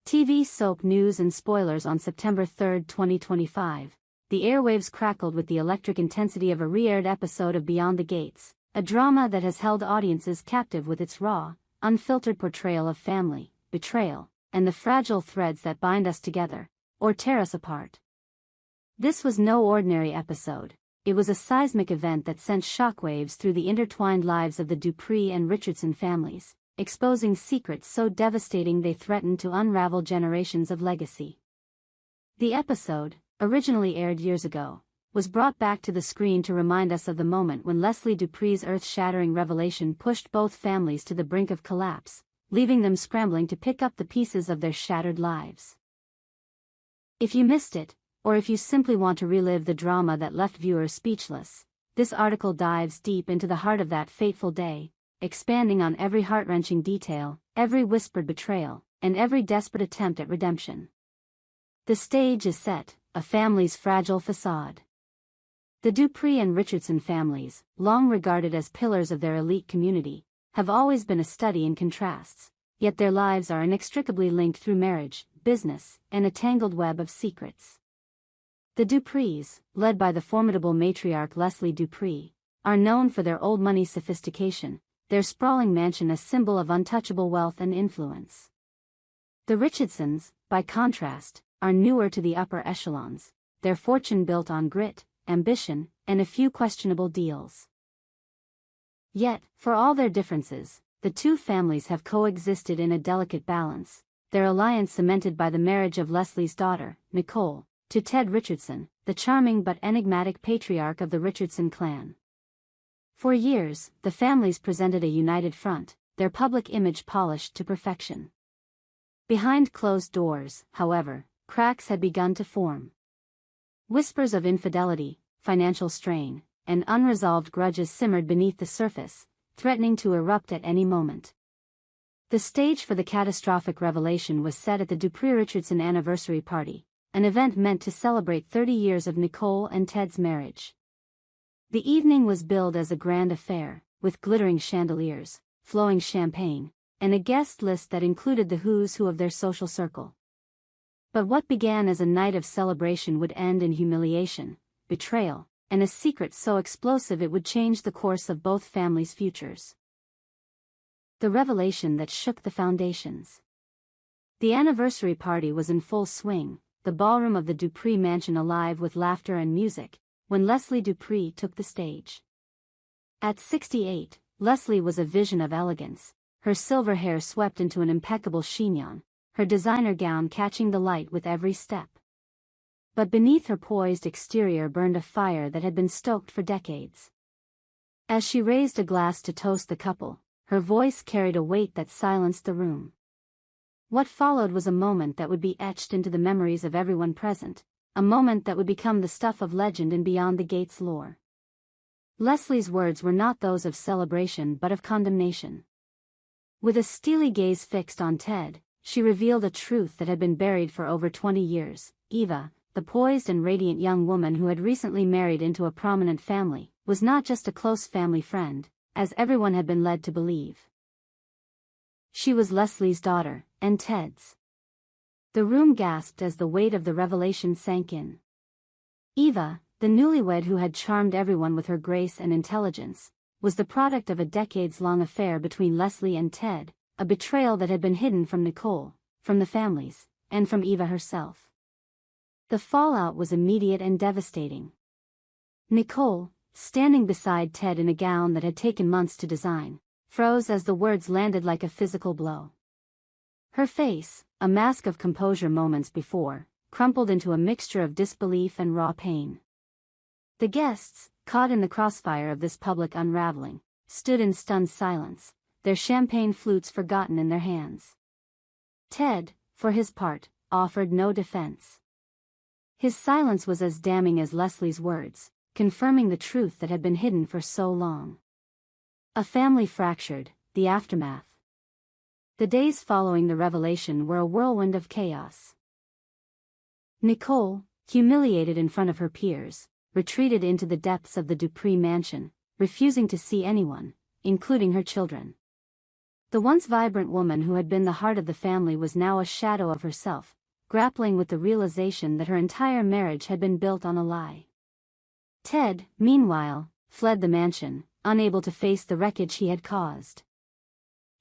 TV soap news and spoilers on September 3, 2025. The airwaves crackled with the electric intensity of a re-aired episode of Beyond the Gates, a drama that has held audiences captive with its raw, unfiltered portrayal of family, betrayal, and the fragile threads that bind us together, or tear us apart. This was no ordinary episode. It was a seismic event that sent shockwaves through the intertwined lives of the Dupree and Richardson families, exposing secrets so devastating they threatened to unravel generations of legacy. The episode, originally aired years ago, was brought back to the screen to remind us of the moment when Leslie Dupree's earth-shattering revelation pushed both families to the brink of collapse, leaving them scrambling to pick up the pieces of their shattered lives. If you missed it, or if you simply want to relive the drama that left viewers speechless, this article dives deep into the heart of that fateful day, expanding on every heart-wrenching detail, every whispered betrayal, and every desperate attempt at redemption. The stage is set, a family's fragile facade. The Dupree and Richardson families, long regarded as pillars of their elite community, have always been a study in contrasts, yet their lives are inextricably linked through marriage, business, and a tangled web of secrets. The Duprees, led by the formidable matriarch Leslie Dupree, are known for their old money sophistication, their sprawling mansion a symbol of untouchable wealth and influence. The Richardsons, by contrast, are newer to the upper echelons, their fortune built on grit, ambition, and a few questionable deals. Yet, for all their differences, the two families have coexisted in a delicate balance, their alliance cemented by the marriage of Leslie's daughter, Nicole, to Ted Richardson, the charming but enigmatic patriarch of the Richardson clan. For years, the families presented a united front, their public image polished to perfection. Behind closed doors, however, cracks had begun to form. Whispers of infidelity, financial strain, and unresolved grudges simmered beneath the surface, threatening to erupt at any moment. The stage for the catastrophic revelation was set at the Dupree-Richardson anniversary party, an event meant to celebrate 30 years of Nicole and Ted's marriage. The evening was billed as a grand affair, with glittering chandeliers, flowing champagne, and a guest list that included the who's who of their social circle. But what began as a night of celebration would end in humiliation, betrayal, and a secret so explosive it would change the course of both families' futures. The revelation that shook the foundations. The anniversary party was in full swing, the ballroom of the Dupree mansion alive with laughter and music, when Leslie Dupree took the stage. At 68, Leslie was a vision of elegance, her silver hair swept into an impeccable chignon, her designer gown catching the light with every step. But beneath her poised exterior burned a fire that had been stoked for decades. As she raised a glass to toast the couple, her voice carried a weight that silenced the room. What followed was a moment that would be etched into the memories of everyone present, a moment that would become the stuff of legend and Beyond the Gates lore. Leslie's words were not those of celebration but of condemnation. With a steely gaze fixed on Ted, she revealed a truth that had been buried for over 20 years. Eva, the poised and radiant young woman who had recently married into a prominent family, was not just a close family friend, as everyone had been led to believe. She was Leslie's daughter, and Ted's. The room gasped as the weight of the revelation sank in. Eva, the newlywed who had charmed everyone with her grace and intelligence, was the product of a decades-long affair between Leslie and Ted, a betrayal that had been hidden from Nicole, from the families, and from Eva herself. The fallout was immediate and devastating. Nicole, standing beside Ted in a gown that had taken months to design, froze as the words landed like a physical blow. Her face, a mask of composure moments before, crumpled into a mixture of disbelief and raw pain. The guests, caught in the crossfire of this public unraveling, stood in stunned silence, their champagne flutes forgotten in their hands. Ted, for his part, offered no defense. His silence was as damning as Leslie's words, confirming the truth that had been hidden for so long. A family fractured, the aftermath. The days following the revelation were a whirlwind of chaos. Nicole, humiliated in front of her peers, retreated into the depths of the Dupree mansion, refusing to see anyone, including her children. The once vibrant woman who had been the heart of the family was now a shadow of herself, grappling with the realization that her entire marriage had been built on a lie. Ted, meanwhile, fled the mansion, unable to face the wreckage he had caused.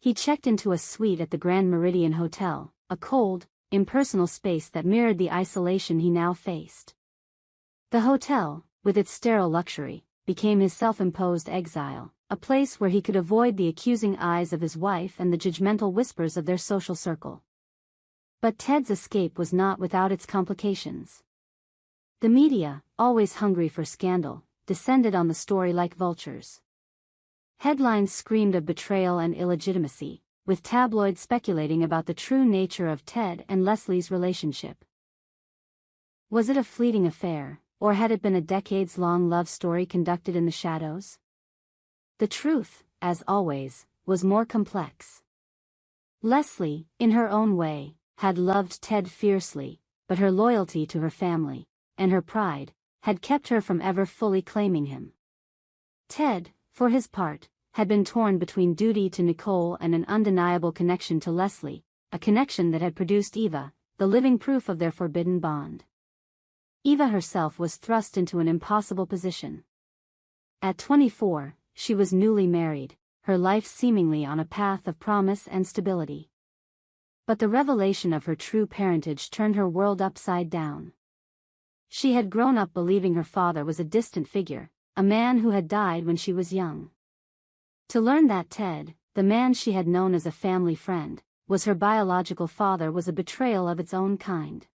He checked into a suite at the Grand Meridian Hotel, a cold, impersonal space that mirrored the isolation he now faced. The hotel, with its sterile luxury, became his self-imposed exile, a place where he could avoid the accusing eyes of his wife and the judgmental whispers of their social circle. But Ted's escape was not without its complications. The media, always hungry for scandal, descended on the story like vultures. Headlines screamed of betrayal and illegitimacy, with tabloids speculating about the true nature of Ted and Leslie's relationship. Was it a fleeting affair, or had it been a decades-long love story conducted in the shadows? The truth, as always, was more complex. Leslie, in her own way, had loved Ted fiercely, but her loyalty to her family, and her pride, had kept her from ever fully claiming him. Ted, for his part, had been torn between duty to Nicole and an undeniable connection to Leslie, a connection that had produced Eva, the living proof of their forbidden bond. Eva herself was thrust into an impossible position. At 24, she was newly married, her life seemingly on a path of promise and stability. But the revelation of her true parentage turned her world upside down. She had grown up believing her father was a distant figure, a man who had died when she was young. To learn that Ted, the man she had known as a family friend, was her biological father was a betrayal of its own kind.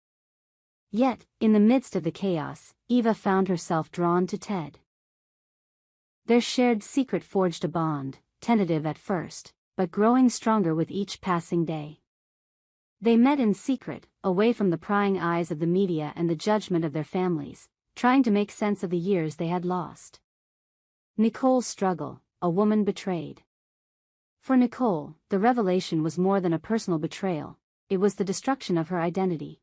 Yet, in the midst of the chaos, Eva found herself drawn to Ted. Their shared secret forged a bond, tentative at first, but growing stronger with each passing day. They met in secret, away from the prying eyes of the media and the judgment of their families, trying to make sense of the years they had lost. Nicole's struggle, a woman betrayed. For Nicole, the revelation was more than a personal betrayal, it was the destruction of her identity.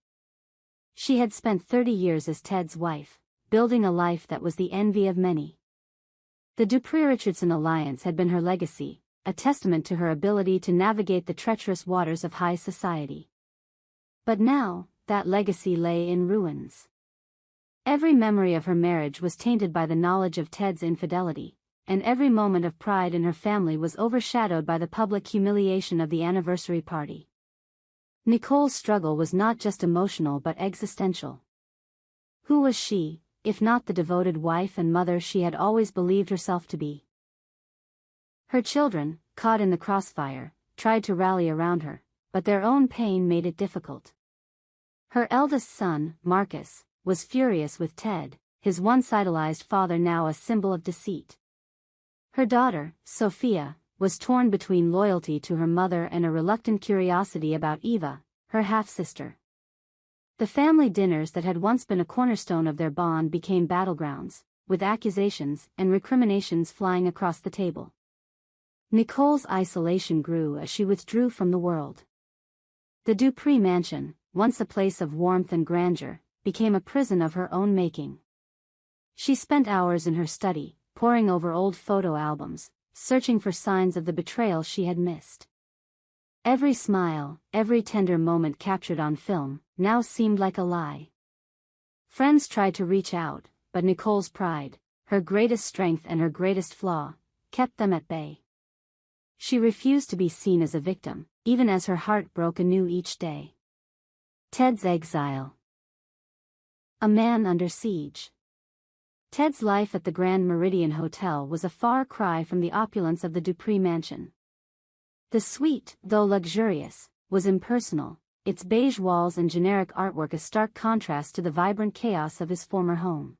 She had spent 30 years as Ted's wife, building a life that was the envy of many. The Dupree-Richardson alliance had been her legacy, a testament to her ability to navigate the treacherous waters of high society. But now, that legacy lay in ruins. Every memory of her marriage was tainted by the knowledge of Ted's infidelity, and every moment of pride in her family was overshadowed by the public humiliation of the anniversary party. Nicole's struggle was not just emotional but existential. Who was she, if not the devoted wife and mother she had always believed herself to be? Her children, caught in the crossfire, tried to rally around her, but their own pain made it difficult. Her eldest son, Marcus, was furious with Ted, his once idolized father now a symbol of deceit. Her daughter, Sophia, was torn between loyalty to her mother and a reluctant curiosity about Eva, her half-sister. The family dinners that had once been a cornerstone of their bond became battlegrounds, with accusations and recriminations flying across the table. Nicole's isolation grew as she withdrew from the world. The Dupree mansion, once a place of warmth and grandeur, became a prison of her own making. She spent hours in her study, poring over old photo albums, searching for signs of the betrayal she had missed. Every smile, every tender moment captured on film, now seemed like a lie. Friends tried to reach out, but Nicole's pride, her greatest strength and her greatest flaw, kept them at bay. She refused to be seen as a victim, even as her heart broke anew each day. Ted's exile. A man under siege. Ted's life at the Grand Meridian Hotel was a far cry from the opulence of the Dupree mansion. The suite, though luxurious, was impersonal, its beige walls and generic artwork a stark contrast to the vibrant chaos of his former home.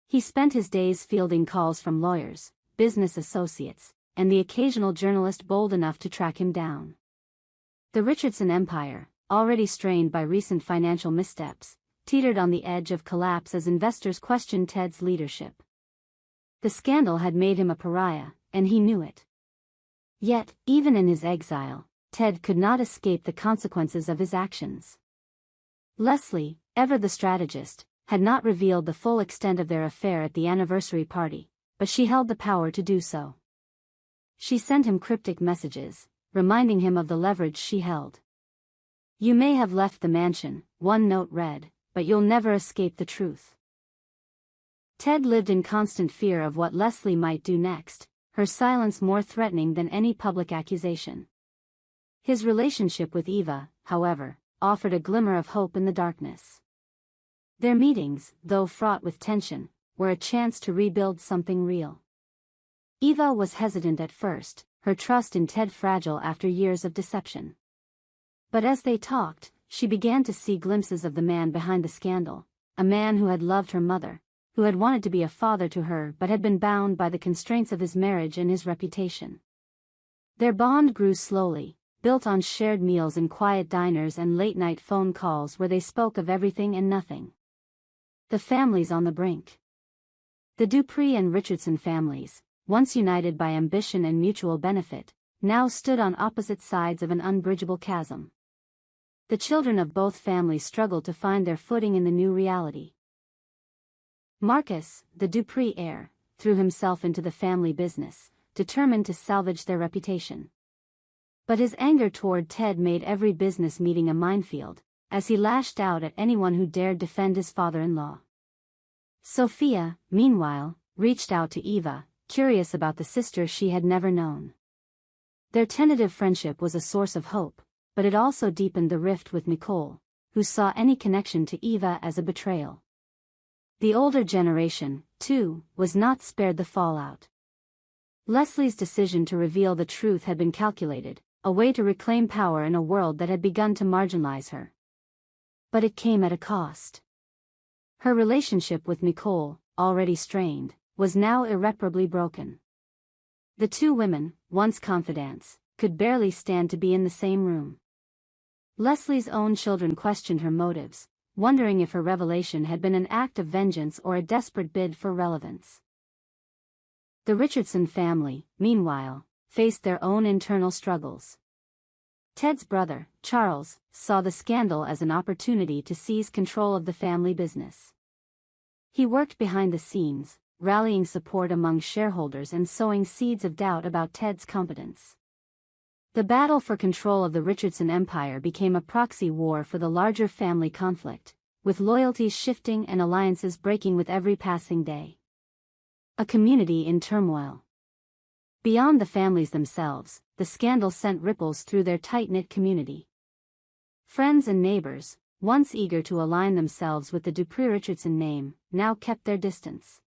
He spent his days fielding calls from lawyers, business associates, and the occasional journalist bold enough to track him down. The Richardson empire, already strained by recent financial missteps, teetered on the edge of collapse as investors questioned Ted's leadership. The scandal had made him a pariah, and he knew it. Yet, even in his exile, Ted could not escape the consequences of his actions. Leslie, ever the strategist, had not revealed the full extent of their affair at the anniversary party, but she held the power to do so. She sent him cryptic messages, reminding him of the leverage she held. "You may have left the mansion," one note read, "but you'll never escape the truth." Ted lived in constant fear of what Leslie might do next, her silence more threatening than any public accusation. His relationship with Eva, however, offered a glimmer of hope in the darkness. Their meetings, though fraught with tension, were a chance to rebuild something real. Eva was hesitant at first, her trust in Ted fragile after years of deception. But as they talked, she began to see glimpses of the man behind the scandal, a man who had loved her mother, who had wanted to be a father to her but had been bound by the constraints of his marriage and his reputation. Their bond grew slowly, built on shared meals in quiet diners and late-night phone calls where they spoke of everything and nothing. The families on the brink. The Dupree and Richardson families, once united by ambition and mutual benefit, now stood on opposite sides of an unbridgeable chasm. The children of both families struggled to find their footing in the new reality. Marcus, the Dupree heir, threw himself into the family business, determined to salvage their reputation. But his anger toward Ted made every business meeting a minefield, as he lashed out at anyone who dared defend his father-in-law. Sophia, meanwhile, reached out to Eva, curious about the sister she had never known. Their tentative friendship was a source of hope, but it also deepened the rift with Nicole, who saw any connection to Eva as a betrayal. The older generation, too, was not spared the fallout. Leslie's decision to reveal the truth had been calculated, a way to reclaim power in a world that had begun to marginalize her. But it came at a cost. Her relationship with Nicole, already strained, was now irreparably broken. The two women, once confidants, could barely stand to be in the same room. Leslie's own children questioned her motives, wondering if her revelation had been an act of vengeance or a desperate bid for relevance. The Richardson family, meanwhile, faced their own internal struggles. Ted's brother, Charles, saw the scandal as an opportunity to seize control of the family business. He worked behind the scenes, rallying support among shareholders and sowing seeds of doubt about Ted's competence. The battle for control of the Richardson empire became a proxy war for the larger family conflict, with loyalties shifting and alliances breaking with every passing day. A community in turmoil. Beyond the families themselves, the scandal sent ripples through their tight-knit community. Friends and neighbors, once eager to align themselves with the Dupree-Richardson name, now kept their distance.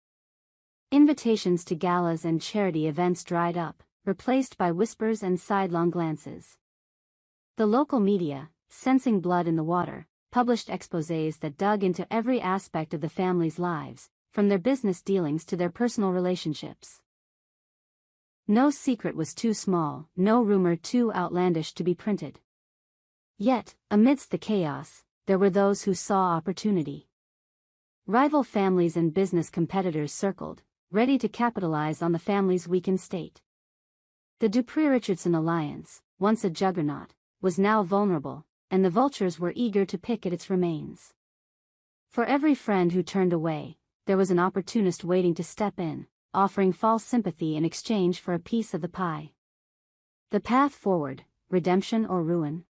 Invitations to galas and charity events dried up, replaced by whispers and sidelong glances. The local media, sensing blood in the water, published exposés that dug into every aspect of the family's lives, from their business dealings to their personal relationships. No secret was too small, no rumor too outlandish to be printed. Yet, amidst the chaos, there were those who saw opportunity. Rival families and business competitors circled, ready to capitalize on the family's weakened state. The Dupree-Richardson alliance, once a juggernaut, was now vulnerable, and the vultures were eager to pick at its remains. For every friend who turned away, there was an opportunist waiting to step in, offering false sympathy in exchange for a piece of the pie. The path forward, redemption or ruin?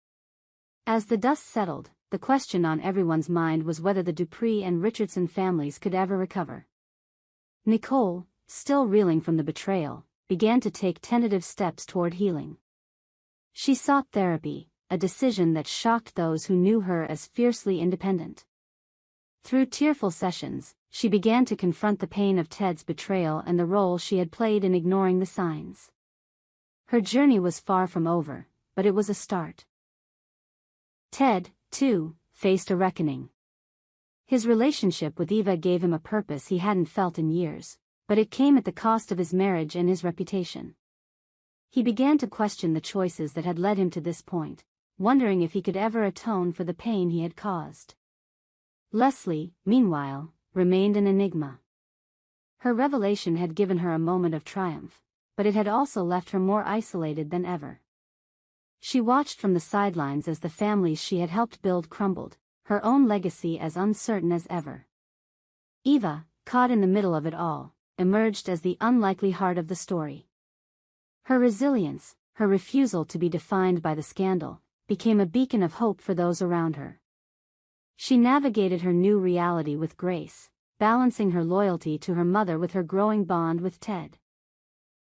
As the dust settled, the question on everyone's mind was whether the Dupree and Richardson families could ever recover. Nicole, still reeling from the betrayal, began to take tentative steps toward healing. She sought therapy, a decision that shocked those who knew her as fiercely independent. Through tearful sessions, she began to confront the pain of Ted's betrayal and the role she had played in ignoring the signs. Her journey was far from over, but it was a start. Ted, too, faced a reckoning. His relationship with Eva gave him a purpose he hadn't felt in years, but it came at the cost of his marriage and his reputation. He began to question the choices that had led him to this point, wondering if he could ever atone for the pain he had caused. Leslie, meanwhile, remained an enigma. Her revelation had given her a moment of triumph, but it had also left her more isolated than ever. She watched from the sidelines as the families she had helped build crumbled, her own legacy as uncertain as ever. Eva, caught in the middle of it all, emerged as the unlikely heart of the story. Her resilience, her refusal to be defined by the scandal, became a beacon of hope for those around her. She navigated her new reality with grace, balancing her loyalty to her mother with her growing bond with Ted.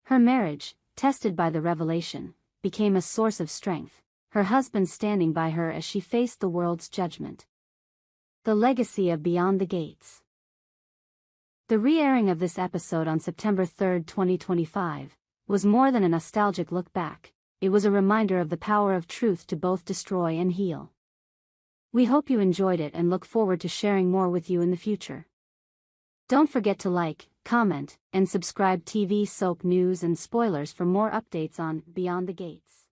Her marriage, tested by the revelation, became a source of strength, her husband standing by her as she faced the world's judgment. The legacy of Beyond the Gates. The re-airing of this episode on September 3, 2025, was more than a nostalgic look back. It was a reminder of the power of truth to both destroy and heal. We hope you enjoyed it and look forward to sharing more with you in the future. Don't forget to like, comment, and subscribe TV soap news and spoilers for more updates on Beyond the Gates.